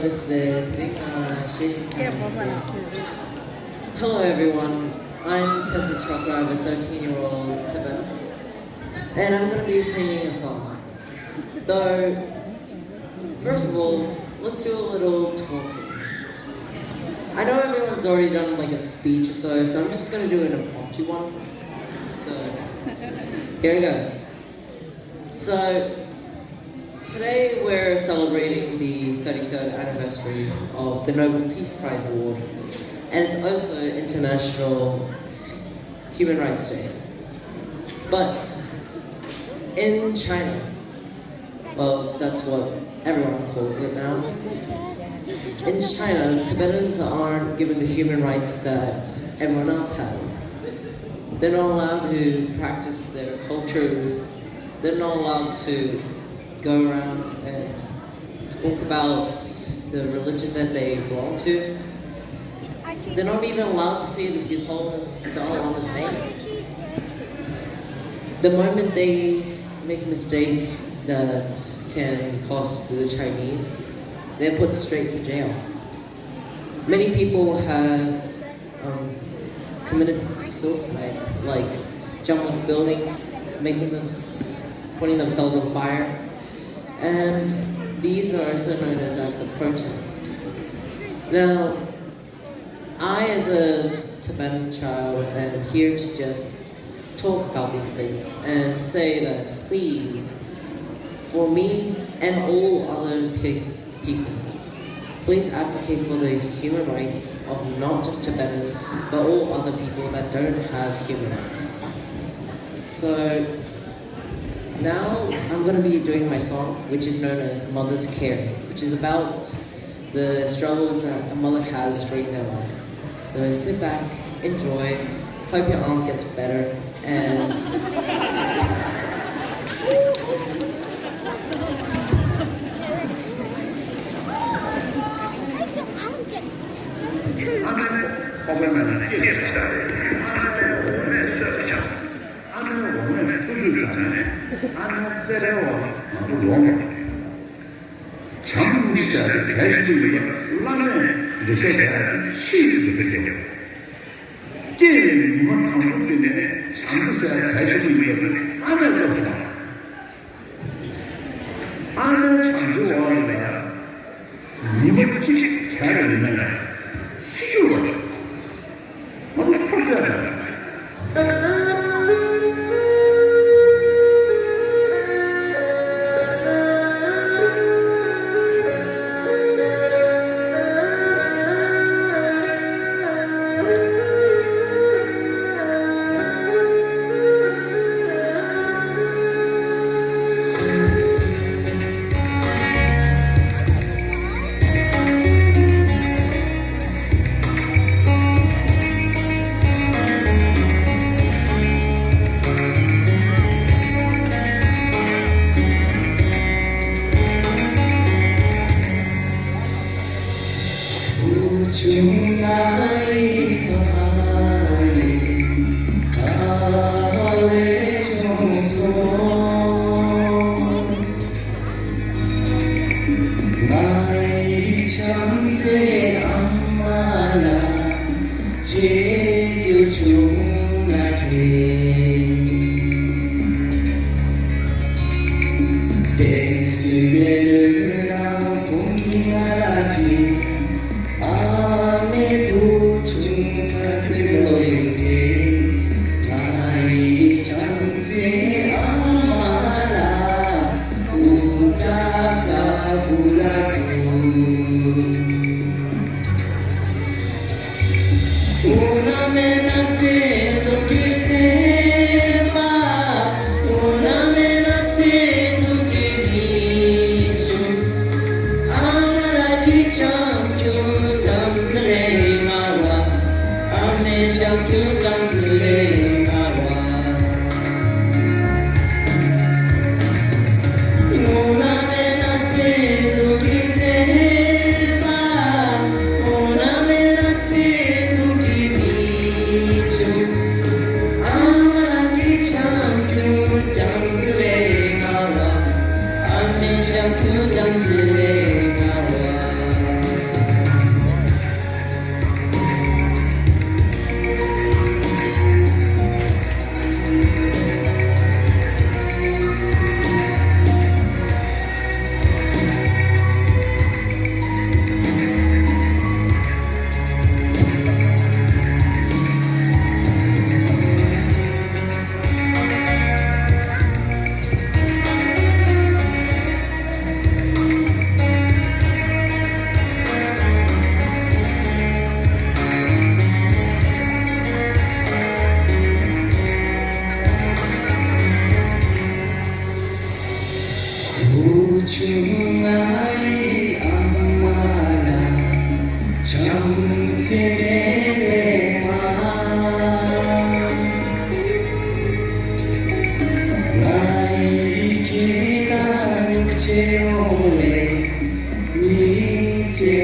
Hello everyone, I'm Tetsu Chopra, I'm a 13-year-old Tibetan, and I'm going to be singing a song. Though, first of all, let's do a little talking. I know everyone's already done like a speech or so I'm just going to do an impromptu one. So, here we go. So, today we're celebrating the 33rd anniversary of the Nobel Peace Prize Award, and it's also International Human Rights Day. But in China, well, that's what everyone calls it now. In China, Tibetans aren't given the human rights that everyone else has. They're not allowed to practice their culture. They're not allowed to go around and talk about the religion that they belong to. They're not even allowed to say His Holiness Dalai Lama's name. The moment they make a mistake that can cost the Chinese, they're put straight to jail. Many people have committed suicide, like jumping off buildings, putting themselves on fire. And these are also known as acts of protest. Now, I as a Tibetan child am here to just talk about these things and say that please, for me and all other people, please advocate for the human rights of not just Tibetans, but all other people that don't have human rights. So, now I'm going to be doing my song, which is known as Mother's Care, which is about the struggles that a mother has during their life. So sit back, enjoy, hope your arm gets better, and... Jangan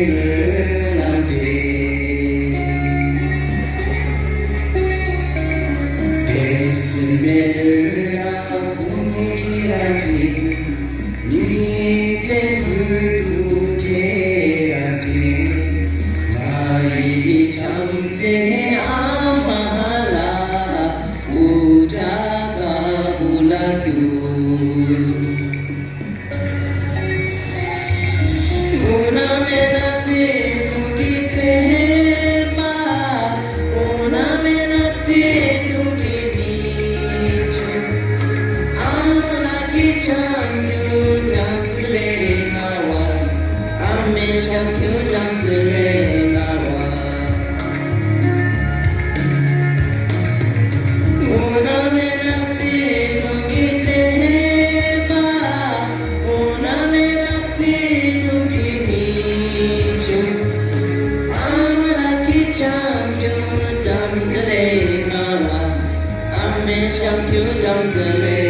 를 안돼 베스메를 아보니라지 니제 불두개라지 나이기 잠재 아마라 우다가 불라규 Una menate tuki sema, una menate tuki bichu. Amna ki changyu dantle nawa, ame changyu dantle nawa. Una menate tuki sema, una menate tuki bichu. Amna ki changyu dantle nawa, ame changyu dantle